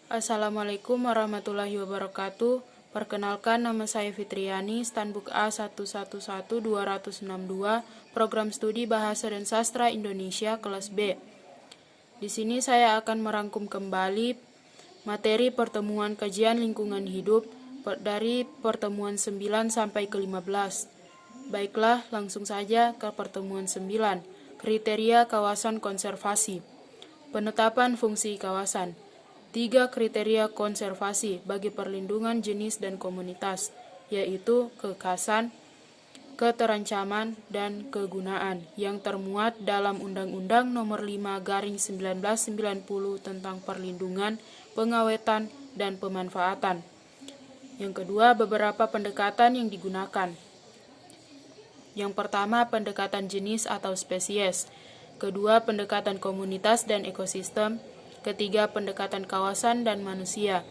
Assalamualaikum warahmatullahi wabarakatuh. Perkenalkan, nama saya Fitriani, Stanbook A111262, Program Studi Bahasa dan Sastra Indonesia kelas B. Di sini saya akan merangkum kembali materi pertemuan kajian lingkungan hidup dari pertemuan 9 sampai ke 15. Baiklah, langsung saja ke pertemuan 9. Kriteria kawasan konservasi. Penetapan fungsi kawasan. 3 kriteria konservasi bagi perlindungan jenis dan komunitas, yaitu kekhasan, keterancaman, dan kegunaan yang termuat dalam Undang-Undang Nomor 5/1990 tentang perlindungan, pengawetan, dan pemanfaatan. Yang kedua, beberapa pendekatan yang digunakan. Yang pertama, pendekatan jenis atau spesies. Kedua, pendekatan komunitas dan ekosistem. Ketiga, pendekatan kawasan dan manusia.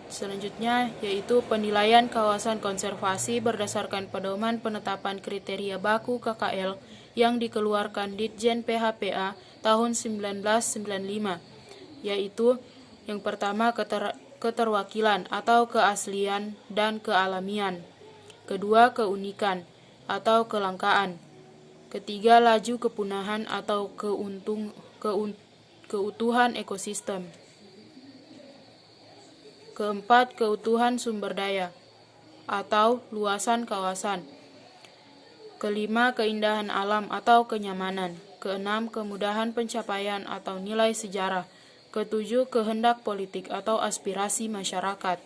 Selanjutnya, yaitu penilaian kawasan konservasi berdasarkan pedoman penetapan kriteria baku KKL yang dikeluarkan Ditjen PHPA tahun 1995, yaitu yang pertama keterwakilan atau keaslian dan kealamian. Kedua, keunikan atau kelangkaan. Ketiga, laju kepunahan atau keutuhan ekosistem. Keempat, keutuhan sumber daya atau luasan kawasan. Kelima, keindahan alam atau kenyamanan. Keenam, kemudahan pencapaian atau nilai sejarah. Ketujuh, kehendak politik atau aspirasi masyarakat.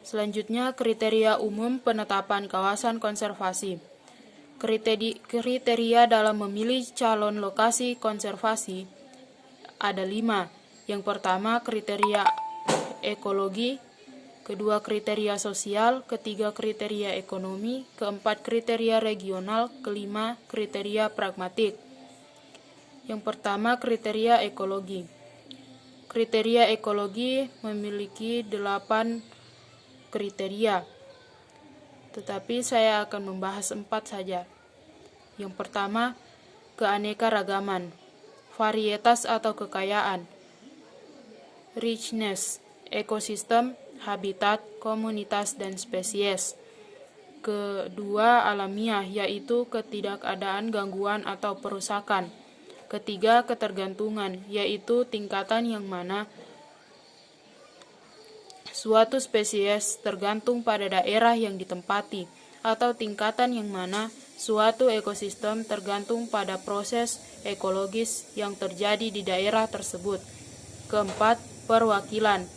Selanjutnya, kriteria umum penetapan kawasan konservasi. Kriteria dalam memilih calon lokasi konservasi ada 5. Yang pertama, kriteria ekologi. Kedua, kriteria sosial. Ketiga, kriteria ekonomi. Keempat, kriteria regional. Kelima, kriteria pragmatik. Yang pertama, kriteria ekologi. Kriteria ekologi memiliki 8 kriteria, tetapi saya akan membahas 4 saja. Yang pertama, keanekaragaman, varietas atau kekayaan, richness, ekosistem, habitat, komunitas, dan spesies. Kedua, alamiah, yaitu ketidakadaan gangguan atau perusakan. Ketiga, ketergantungan, yaitu tingkatan yang mana suatu spesies tergantung pada daerah yang ditempati, atau tingkatan yang mana suatu ekosistem tergantung pada proses ekologis yang terjadi di daerah tersebut. Keempat, perwakilan,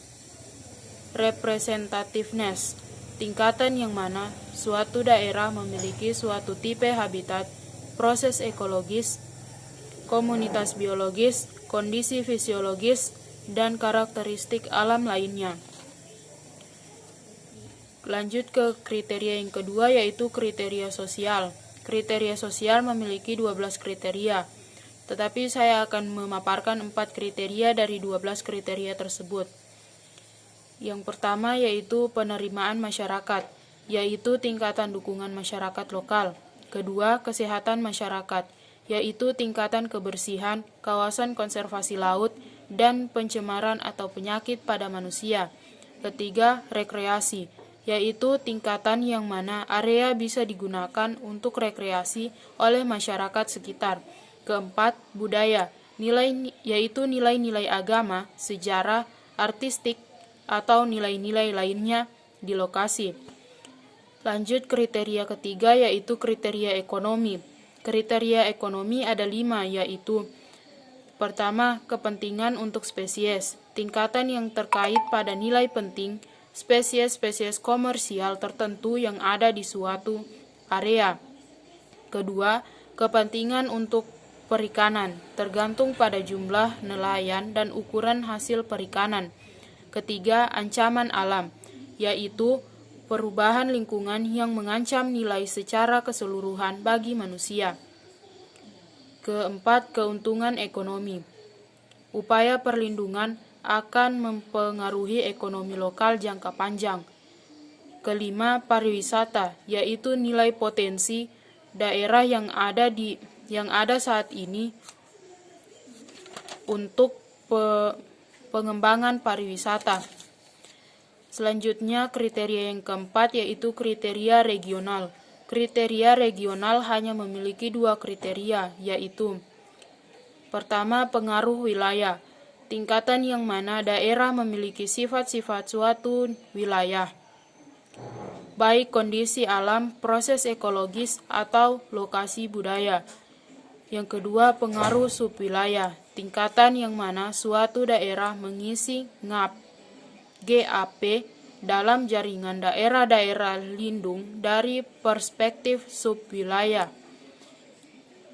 representativeness, tingkatan yang mana suatu daerah memiliki suatu tipe habitat, proses ekologis, komunitas biologis, kondisi fisiologis, dan karakteristik alam lainnya. Lanjut ke kriteria yang kedua, yaitu kriteria sosial. Kriteria sosial memiliki 12 kriteria, tetapi saya akan memaparkan 4 kriteria dari 12 kriteria tersebut. Yang pertama yaitu penerimaan masyarakat, yaitu tingkatan dukungan masyarakat lokal. Kedua, kesehatan masyarakat, yaitu tingkatan kebersihan, kawasan konservasi laut, dan pencemaran atau penyakit pada manusia. Ketiga, rekreasi, yaitu tingkatan yang mana area bisa digunakan untuk rekreasi oleh masyarakat sekitar. Keempat, budaya, yaitu nilai-nilai agama, sejarah, artistik, atau nilai-nilai lainnya di lokasi. Lanjut kriteria ketiga, yaitu kriteria ekonomi. Kriteria ekonomi ada 5, yaitu pertama, kepentingan untuk spesies, tingkatan yang terkait pada nilai penting spesies-spesies komersial tertentu yang ada di suatu area. Kedua, kepentingan untuk perikanan, tergantung pada jumlah nelayan dan ukuran hasil perikanan. Ketiga, ancaman alam, yaitu perubahan lingkungan yang mengancam nilai secara keseluruhan bagi manusia. Keempat, keuntungan ekonomi. Upaya perlindungan akan mempengaruhi ekonomi lokal jangka panjang. Kelima, pariwisata, yaitu nilai potensi daerah yang ada saat ini untuk pengembangan pariwisata. Selanjutnya, kriteria yang keempat yaitu kriteria regional. Kriteria regional hanya memiliki 2 kriteria, yaitu pertama, pengaruh wilayah, tingkatan yang mana daerah memiliki sifat-sifat suatu wilayah, baik kondisi alam, proses ekologis, atau lokasi budaya. Yang kedua, pengaruh subwilayah, tingkatan yang mana suatu daerah mengisi GAP dalam jaringan daerah-daerah lindung dari perspektif subwilayah.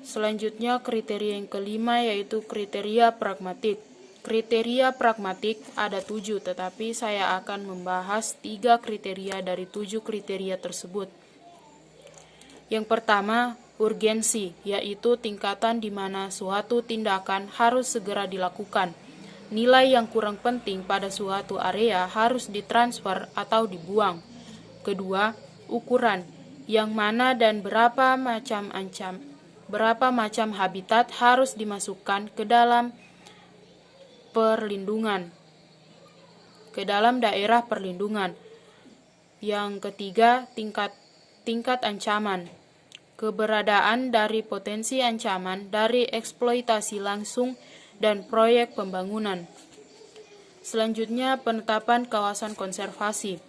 Selanjutnya, kriteria yang kelima yaitu kriteria pragmatik. Kriteria pragmatik ada 7, tetapi saya akan membahas 3 kriteria dari 7 kriteria tersebut. Yang pertama, urgensi, yaitu tingkatan di mana suatu tindakan harus segera dilakukan. Nilai yang kurang penting pada suatu area harus ditransfer atau dibuang. Kedua, ukuran, yang mana dan berapa macam habitat harus dimasukkan ke dalam daerah perlindungan. Yang ketiga, tingkat ancaman, keberadaan dari potensi ancaman dari eksploitasi langsung dan proyek pembangunan. Selanjutnya, penetapan kawasan konservasi.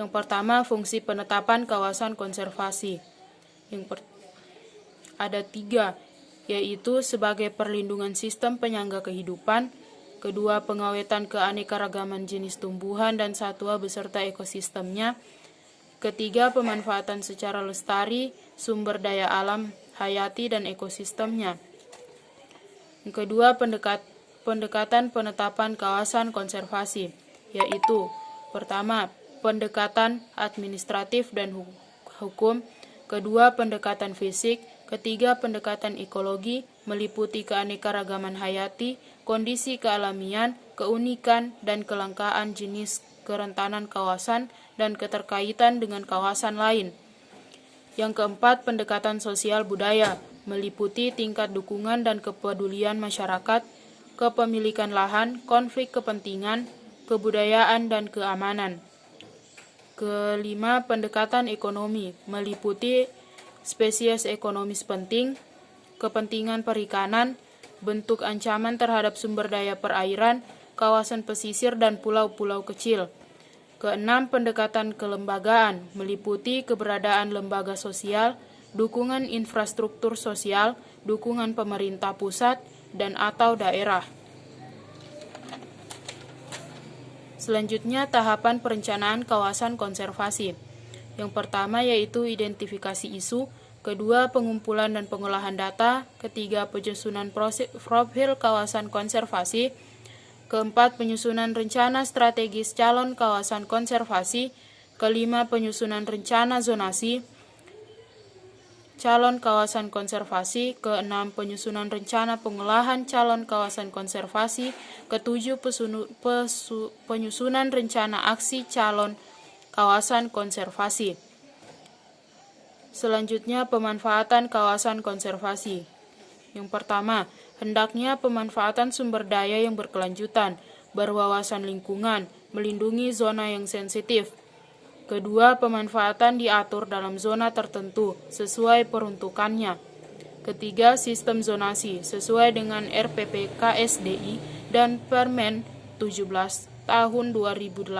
Yang pertama, fungsi penetapan kawasan konservasi. Ada 3, yaitu sebagai perlindungan sistem penyangga kehidupan, kedua, pengawetan keanekaragaman jenis tumbuhan dan satwa beserta ekosistemnya, ketiga, pemanfaatan secara lestari sumber daya alam hayati dan ekosistemnya. Yang kedua, pendekatan penetapan kawasan konservasi, yaitu pertama, pendekatan administratif dan hukum, kedua, pendekatan fisik, ketiga, pendekatan ekologi, meliputi keanekaragaman hayati, kondisi kealamian, keunikan, dan kelangkaan jenis, kerentanan kawasan, dan keterkaitan dengan kawasan lain. Yang keempat, pendekatan sosial budaya, meliputi tingkat dukungan dan kepedulian masyarakat, kepemilikan lahan, konflik kepentingan, kebudayaan, dan keamanan. Kelima, pendekatan ekonomi, meliputi spesies ekonomis penting, kepentingan perikanan, bentuk ancaman terhadap sumber daya perairan, kawasan pesisir, dan pulau-pulau kecil. Keenam, pendekatan kelembagaan, meliputi keberadaan lembaga sosial, dukungan infrastruktur sosial, dukungan pemerintah pusat, dan atau daerah. Selanjutnya, tahapan perencanaan kawasan konservasi. Yang pertama yaitu identifikasi isu, kedua, pengumpulan dan pengolahan data, ketiga, penyusunan profil kawasan konservasi, keempat, penyusunan rencana strategis calon kawasan konservasi, kelima, penyusunan rencana zonasi calon kawasan konservasi, keenam, penyusunan rencana pengolahan calon kawasan konservasi, ketujuh, penyusunan rencana aksi calon kawasan konservasi. Selanjutnya, pemanfaatan kawasan konservasi. Yang pertama, hendaknya pemanfaatan sumber daya yang berkelanjutan, berwawasan lingkungan, melindungi zona yang sensitif. Kedua, pemanfaatan diatur dalam zona tertentu sesuai peruntukannya. Ketiga, sistem zonasi sesuai dengan RPP KSDI dan Permen 17 tahun 2008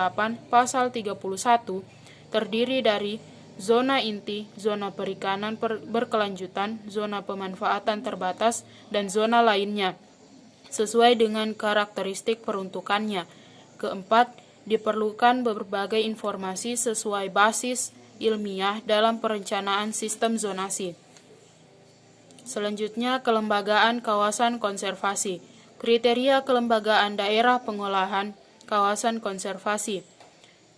pasal 31 terdiri dari zona inti, zona perikanan berkelanjutan, zona pemanfaatan terbatas, dan zona lainnya sesuai dengan karakteristik peruntukannya. Keempat, diperlukan berbagai informasi sesuai basis ilmiah dalam perencanaan sistem zonasi. Selanjutnya, kelembagaan kawasan konservasi. Kriteria kelembagaan daerah pengolahan kawasan konservasi.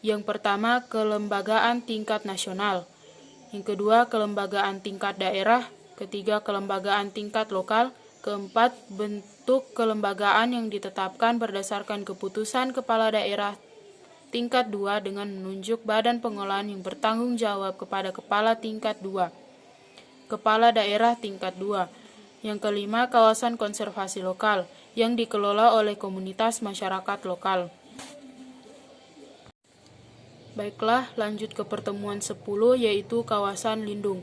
Yang pertama, kelembagaan tingkat nasional. Yang kedua, kelembagaan tingkat daerah. Ketiga, kelembagaan tingkat lokal. Keempat, bentuk kelembagaan yang ditetapkan berdasarkan keputusan kepala daerah tingkat 2 dengan menunjuk badan pengolahan yang bertanggung jawab kepada kepala tingkat 2. Kepala daerah tingkat 2. Yang kelima, kawasan konservasi lokal yang dikelola oleh komunitas masyarakat lokal. Baiklah, lanjut ke pertemuan 10 yaitu kawasan lindung.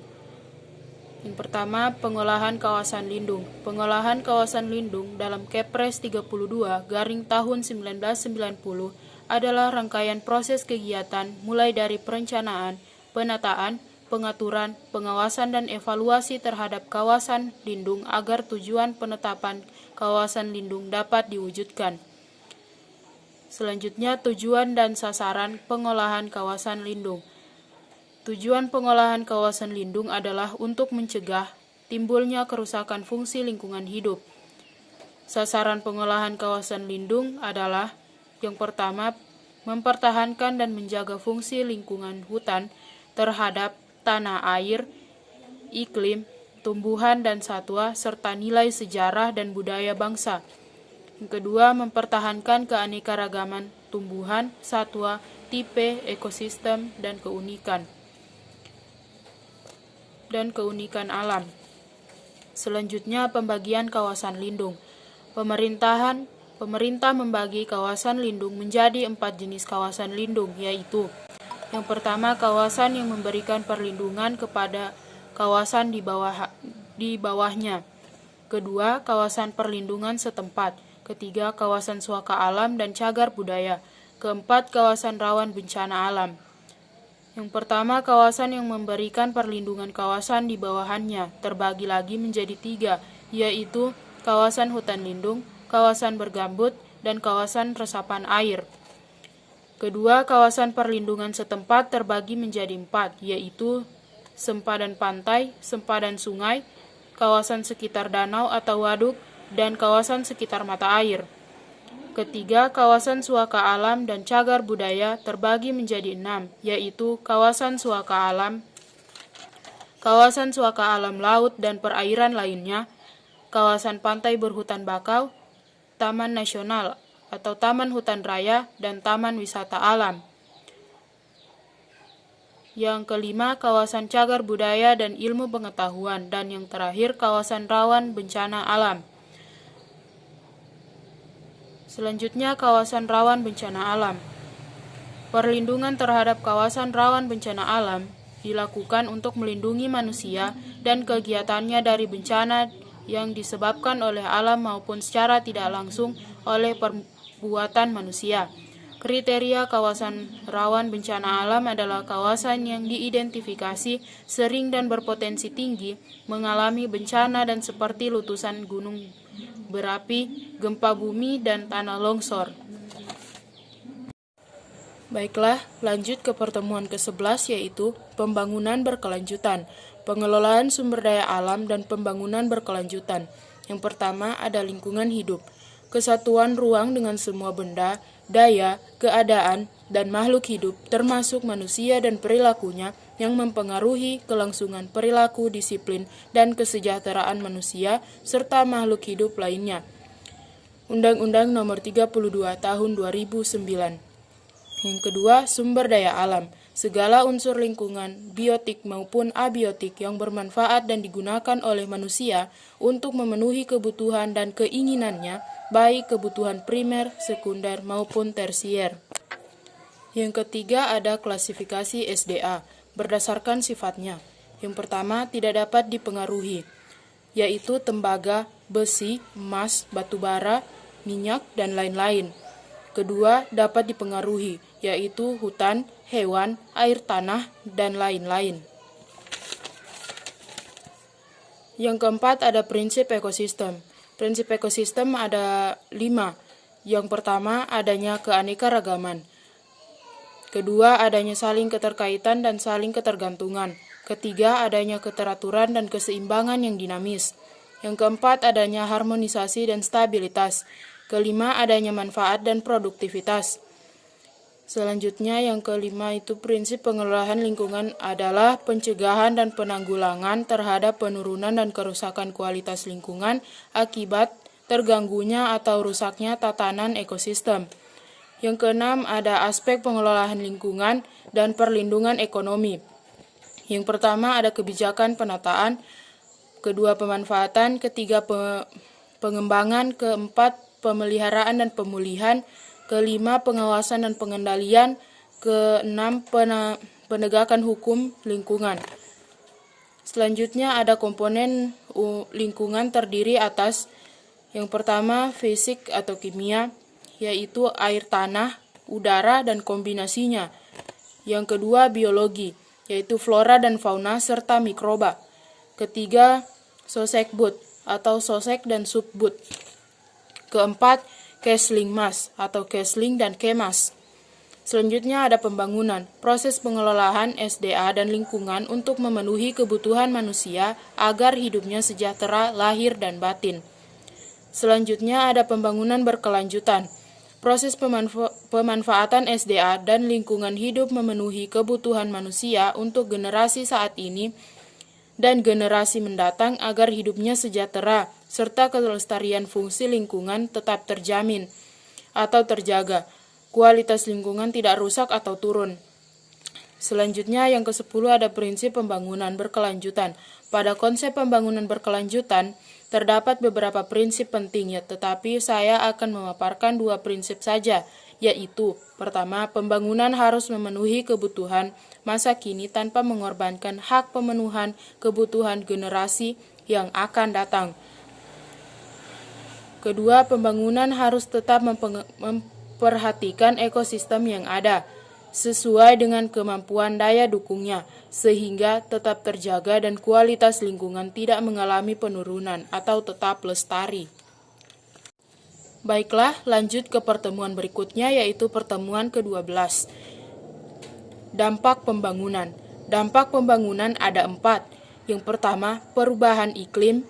Yang pertama, pengolahan kawasan lindung. Pengolahan kawasan lindung dalam Kepres 32 garing tahun 1990 adalah rangkaian proses kegiatan mulai dari perencanaan, penataan, pengaturan, pengawasan dan evaluasi terhadap kawasan lindung agar tujuan penetapan kawasan lindung dapat diwujudkan. Selanjutnya, tujuan dan sasaran pengolahan kawasan lindung. Tujuan pengolahan kawasan lindung adalah untuk mencegah timbulnya kerusakan fungsi lingkungan hidup. Sasaran pengolahan kawasan lindung adalah yang pertama, mempertahankan dan menjaga fungsi lingkungan hutan terhadap tanah air, iklim, tumbuhan dan satwa, serta nilai sejarah dan budaya bangsa. Yang kedua, mempertahankan keanekaragaman tumbuhan, satwa, tipe, ekosistem, dan keunikan alam. Selanjutnya, pembagian kawasan lindung. Pemerintah membagi kawasan lindung menjadi 4 jenis kawasan lindung, yaitu yang pertama, kawasan yang memberikan perlindungan kepada kawasan di bawahnya. Kedua, kawasan perlindungan setempat. Ketiga, kawasan suaka alam dan cagar budaya. Keempat, kawasan rawan bencana alam. Yang pertama, kawasan yang memberikan perlindungan kawasan di bawahannya terbagi lagi menjadi 3, yaitu kawasan hutan lindung, kawasan bergambut, dan kawasan resapan air. Kedua, kawasan perlindungan setempat terbagi menjadi 4, yaitu sempadan pantai, sempadan sungai, kawasan sekitar danau atau waduk, dan kawasan sekitar mata air. Ketiga, kawasan suaka alam dan cagar budaya terbagi menjadi 6, yaitu kawasan suaka alam laut dan perairan lainnya, kawasan pantai berhutan bakau, taman nasional atau taman hutan raya, dan taman wisata alam. Yang kelima, kawasan cagar budaya dan ilmu pengetahuan, dan yang terakhir, kawasan rawan bencana alam. Selanjutnya, kawasan rawan bencana alam. Perlindungan terhadap kawasan rawan bencana alam dilakukan untuk melindungi manusia dan kegiatannya dari bencana yang disebabkan oleh alam maupun secara tidak langsung oleh perbuatan manusia. Kriteria kawasan rawan bencana alam adalah kawasan yang diidentifikasi sering dan berpotensi tinggi mengalami bencana dan seperti letusan gunung berapi, gempa bumi, dan tanah longsor. Baiklah, lanjut ke pertemuan ke-11 yaitu pembangunan berkelanjutan, pengelolaan sumber daya alam dan pembangunan berkelanjutan. Yang pertama ada lingkungan hidup, kesatuan ruang dengan semua benda, daya, keadaan, dan makhluk hidup termasuk manusia dan perilakunya yang mempengaruhi kelangsungan perilaku, disiplin, dan kesejahteraan manusia serta makhluk hidup lainnya. Undang-Undang Nomor 32 Tahun 2009. Yang kedua, sumber daya alam. Segala unsur lingkungan, biotik maupun abiotik yang bermanfaat dan digunakan oleh manusia untuk memenuhi kebutuhan dan keinginannya, baik kebutuhan primer, sekunder, maupun tersier. Yang ketiga ada klasifikasi SDA, berdasarkan sifatnya. Yang pertama, tidak dapat dipengaruhi, yaitu tembaga, besi, emas, batu bara, minyak, dan lain-lain. Kedua, dapat dipengaruhi, yaitu hutan, hewan, air tanah, dan lain-lain. Yang keempat ada prinsip ekosistem. Prinsip ekosistem ada 5. Yang pertama, adanya keanekaragaman. Kedua, adanya saling keterkaitan dan saling ketergantungan. Ketiga, adanya keteraturan dan keseimbangan yang dinamis. Yang keempat, adanya harmonisasi dan stabilitas. Kelima, adanya manfaat dan produktivitas. Selanjutnya, yang kelima itu prinsip pengelolaan lingkungan adalah pencegahan dan penanggulangan terhadap penurunan dan kerusakan kualitas lingkungan akibat terganggunya atau rusaknya tatanan ekosistem. Yang keenam, ada aspek pengelolaan lingkungan dan perlindungan ekonomi. Yang pertama, ada kebijakan penataan, kedua pemanfaatan, ketiga pengembangan, keempat pemeliharaan dan pemulihan, kelima pengawasan dan pengendalian, keenam penegakan hukum lingkungan. Selanjutnya ada komponen lingkungan terdiri atas yang pertama fisik atau kimia, yaitu air, tanah, udara, dan kombinasinya. Yang kedua biologi, yaitu flora dan fauna serta mikroba. Ketiga sosekbud atau sosek dan subbud. Keempat Kesling Mas atau Kesling dan Kemas. Selanjutnya ada pembangunan, proses pengelolaan SDA dan lingkungan untuk memenuhi kebutuhan manusia agar hidupnya sejahtera lahir dan batin. Selanjutnya ada pembangunan berkelanjutan, proses pemanfaatan SDA dan lingkungan hidup memenuhi kebutuhan manusia untuk generasi saat ini dan generasi mendatang agar hidupnya sejahtera, serta kelestarian fungsi lingkungan tetap terjamin atau terjaga. Kualitas lingkungan tidak rusak atau turun. Selanjutnya yang ke-10 ada prinsip pembangunan berkelanjutan. Pada konsep pembangunan berkelanjutan, terdapat beberapa prinsip penting tetapi saya akan memaparkan 2 prinsip saja, yaitu pertama, pembangunan harus memenuhi kebutuhan masa kini tanpa mengorbankan hak pemenuhan kebutuhan generasi yang akan datang. Kedua, pembangunan harus tetap memperhatikan ekosistem yang ada, sesuai dengan kemampuan daya dukungnya, sehingga tetap terjaga dan kualitas lingkungan tidak mengalami penurunan atau tetap lestari. Baiklah, lanjut ke pertemuan berikutnya, yaitu pertemuan ke-12. Dampak pembangunan. Dampak pembangunan ada 4. Yang pertama, perubahan iklim.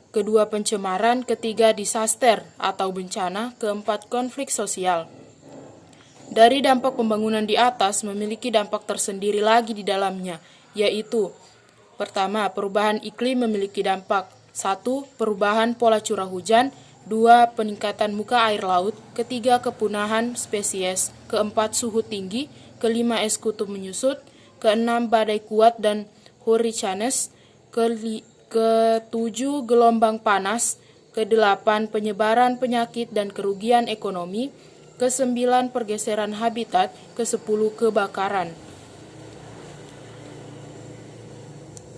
Kedua, pencemaran. Ketiga, disaster atau bencana. Keempat, konflik sosial. Dari dampak pembangunan di atas memiliki dampak tersendiri lagi di dalamnya, yaitu pertama, perubahan iklim memiliki dampak. 1. Perubahan pola curah hujan. 2. Peningkatan muka air laut. Ketiga, kepunahan spesies. Keempat, suhu tinggi. Kelima, es kutub menyusut. Keenam, badai kuat dan hurricanes. Ketujuh, gelombang panas. Kedelapan, penyebaran penyakit dan kerugian ekonomi. Kesembilan, pergeseran habitat. Kesepuluh, kebakaran.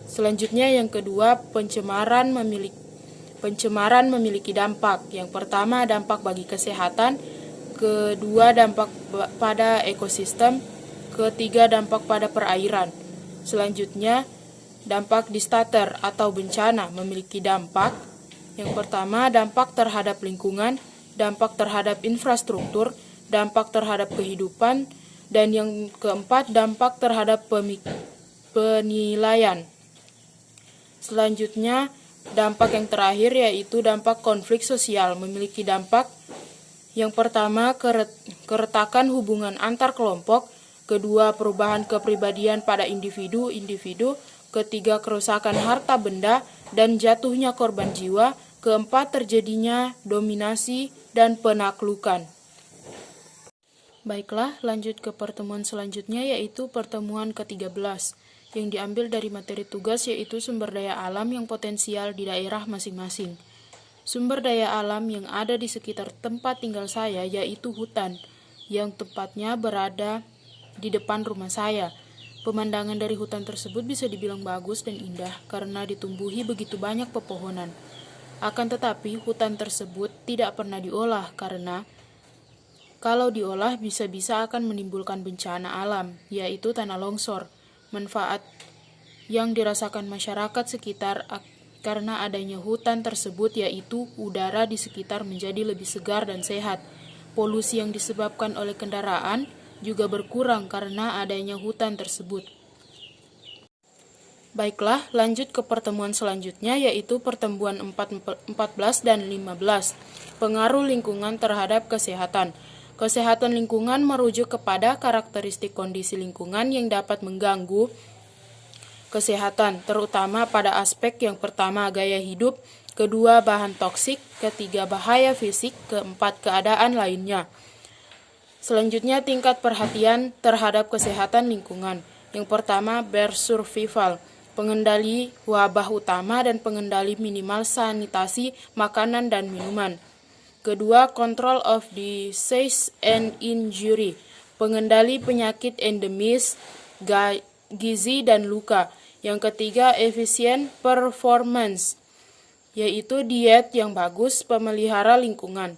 Selanjutnya yang kedua, pencemaran memiliki dampak. Yang pertama, dampak bagi kesehatan. Kedua, dampak pada ekosistem. Ketiga, dampak pada perairan. Selanjutnya, dampak disaster atau bencana memiliki dampak. Yang pertama, dampak terhadap lingkungan, dampak terhadap infrastruktur, dampak terhadap kehidupan, dan yang keempat, dampak terhadap penilaian. Selanjutnya, dampak yang terakhir yaitu dampak konflik sosial memiliki dampak. Yang pertama, keretakan hubungan antar kelompok. Kedua, perubahan kepribadian pada individu-individu. Ketiga, kerusakan harta benda dan jatuhnya korban jiwa. Keempat, terjadinya dominasi dan penaklukan. Baiklah, lanjut ke pertemuan selanjutnya, yaitu pertemuan ke-13 yang diambil dari materi tugas, yaitu sumber daya alam yang potensial di daerah masing-masing. Sumber daya alam yang ada di sekitar tempat tinggal saya yaitu hutan, yang tepatnya berada di depan rumah saya. Pemandangan dari hutan tersebut bisa dibilang bagus dan indah karena ditumbuhi begitu banyak pepohonan. Akan tetapi, hutan tersebut tidak pernah diolah karena kalau diolah bisa-bisa akan menimbulkan bencana alam, yaitu tanah longsor. Manfaat yang dirasakan masyarakat sekitar karena adanya hutan tersebut yaitu udara di sekitar menjadi lebih segar dan sehat. Polusi yang disebabkan oleh kendaraan juga berkurang karena adanya hutan tersebut. Baiklah, lanjut ke pertemuan selanjutnya, yaitu pertemuan 14 dan 15. Pengaruh lingkungan terhadap kesehatan. Kesehatan lingkungan merujuk kepada karakteristik kondisi lingkungan yang dapat mengganggu kesehatan, terutama pada aspek yang pertama, gaya hidup, kedua, bahan toksik, ketiga, bahaya fisik, keempat, keadaan lainnya. Selanjutnya, tingkat perhatian terhadap kesehatan lingkungan. Yang pertama, bersurvival. pengendali wabah utama dan pengendali minimal sanitasi makanan dan minuman. Kedua, control of disease and injury, pengendali penyakit endemis, gizi dan luka. Yang ketiga, efficient performance, yaitu diet yang bagus, pemelihara lingkungan.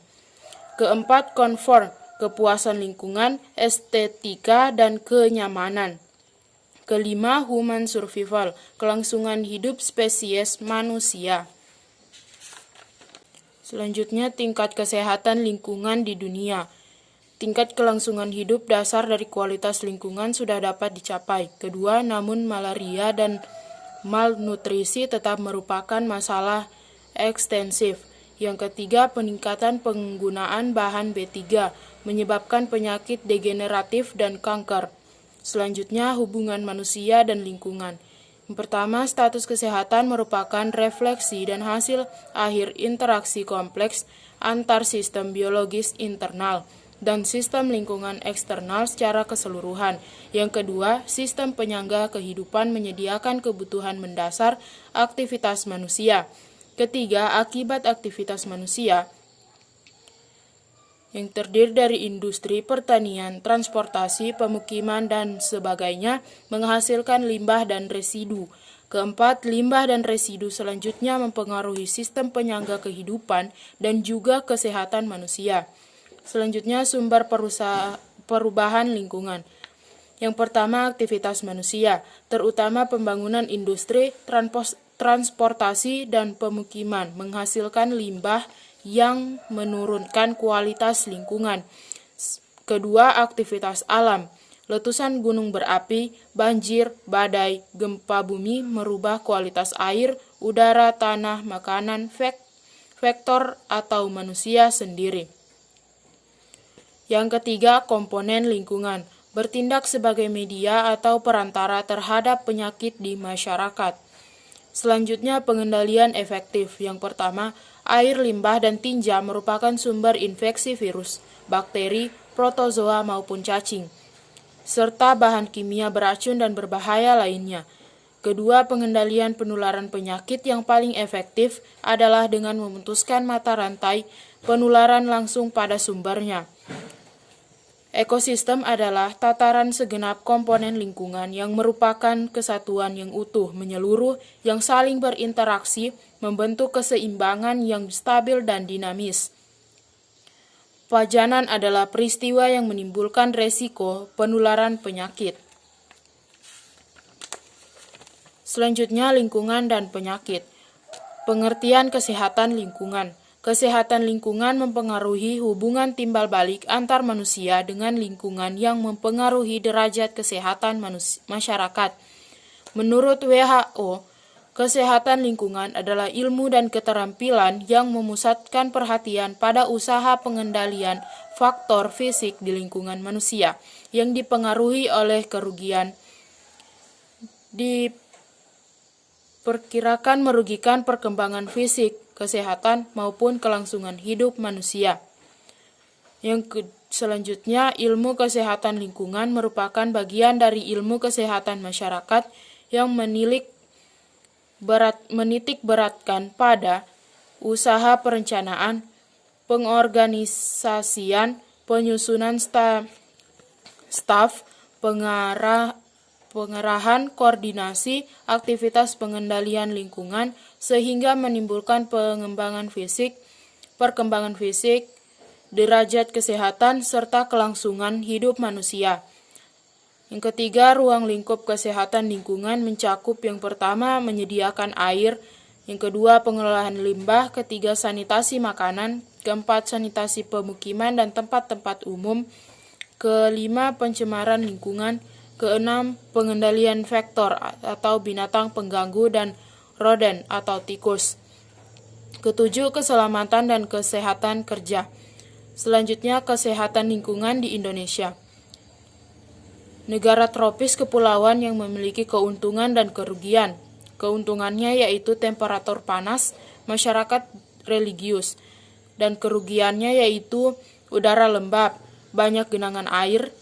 Keempat, comfort, kepuasan lingkungan, estetika dan kenyamanan. Kelima, human survival, kelangsungan hidup spesies manusia. Selanjutnya, tingkat kesehatan lingkungan di dunia. Tingkat kelangsungan hidup dasar dari kualitas lingkungan sudah dapat dicapai. Kedua, namun malaria dan malnutrisi tetap merupakan masalah ekstensif. Yang ketiga, peningkatan penggunaan bahan B3 menyebabkan penyakit degeneratif dan kanker. Selanjutnya, hubungan manusia dan lingkungan. Yang pertama, status kesehatan merupakan refleksi dan hasil akhir interaksi kompleks antar sistem biologis internal dan sistem lingkungan eksternal secara keseluruhan. Yang kedua, sistem penyangga kehidupan menyediakan kebutuhan mendasar aktivitas manusia. Ketiga, akibat aktivitas manusia yang terdiri dari industri, pertanian, transportasi, pemukiman, dan sebagainya, menghasilkan limbah dan residu. Keempat, limbah dan residu selanjutnya mempengaruhi sistem penyangga kehidupan dan juga kesehatan manusia. Selanjutnya, sumber perubahan lingkungan. Yang pertama, aktivitas manusia, terutama pembangunan industri, transportasi, dan pemukiman, menghasilkan limbah yang menurunkan kualitas lingkungan. Kedua, aktivitas alam. Letusan gunung berapi, banjir, badai, gempa bumi merubah kualitas air, udara, tanah, makanan, faktor atau manusia sendiri. Yang ketiga, komponen lingkungan. Bertindak sebagai media atau perantara terhadap penyakit di masyarakat. Selanjutnya, pengendalian efektif. Yang pertama, air, limbah, dan tinja merupakan sumber infeksi virus, bakteri, protozoa maupun cacing, serta bahan kimia beracun dan berbahaya lainnya. Kedua, pengendalian penularan penyakit yang paling efektif adalah dengan memutuskan mata rantai penularan langsung pada sumbernya. Ekosistem adalah tataran segenap komponen lingkungan yang merupakan kesatuan yang utuh, menyeluruh, yang saling berinteraksi, membentuk keseimbangan yang stabil dan dinamis. Pajanan adalah peristiwa yang menimbulkan resiko penularan penyakit. Selanjutnya, lingkungan dan penyakit. Pengertian kesehatan lingkungan. Kesehatan lingkungan mempengaruhi hubungan timbal balik antar manusia dengan lingkungan yang mempengaruhi derajat kesehatan masyarakat. Menurut WHO, kesehatan lingkungan adalah ilmu dan keterampilan yang memusatkan perhatian pada usaha pengendalian faktor fisik di lingkungan manusia yang dipengaruhi oleh kerugian diperkirakan merugikan perkembangan fisik, kesehatan, maupun kelangsungan hidup manusia. Selanjutnya, ilmu kesehatan lingkungan merupakan bagian dari ilmu kesehatan masyarakat yang menitik beratkan pada usaha perencanaan, pengorganisasian, penyusunan staf, pengerahan, koordinasi, aktivitas pengendalian lingkungan, sehingga menimbulkan perkembangan fisik, derajat kesehatan, serta kelangsungan hidup manusia. Yang ketiga, ruang lingkup kesehatan lingkungan mencakup yang pertama, menyediakan air, yang kedua, pengelolaan limbah, ketiga, sanitasi makanan, keempat, sanitasi pemukiman dan tempat-tempat umum, kelima, pencemaran lingkungan, keenam, pengendalian vektor atau binatang pengganggu dan rodent atau tikus. Ketujuh, keselamatan dan kesehatan kerja. Selanjutnya, kesehatan lingkungan di Indonesia. Negara tropis kepulauan yang memiliki keuntungan dan kerugian. Keuntungannya yaitu temperatur panas, masyarakat religius, dan kerugiannya yaitu udara lembab, banyak genangan air,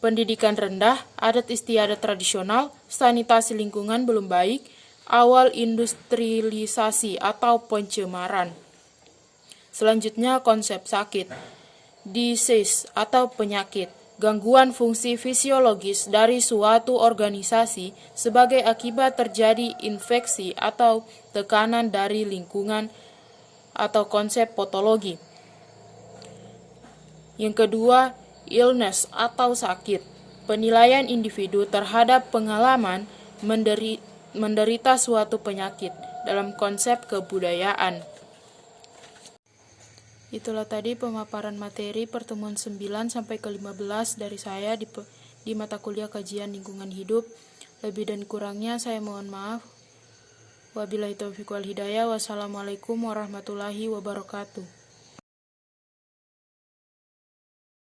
pendidikan rendah, adat istiadat tradisional, sanitasi lingkungan belum baik, awal industrialisasi atau pencemaran. Selanjutnya konsep sakit, disease atau penyakit, gangguan fungsi fisiologis dari suatu organisasi sebagai akibat terjadi infeksi atau tekanan dari lingkungan atau konsep patologi. Yang kedua, illness atau sakit, penilaian individu terhadap pengalaman menderita suatu penyakit dalam konsep kebudayaan. Itulah tadi pemaparan materi pertemuan 9 sampai ke 15 dari saya di mata kuliah kajian lingkungan hidup. Lebih dan kurangnya saya mohon maaf. Wabillahi taufiq wal hidayah. Wassalamualaikum warahmatullahi wabarakatuh.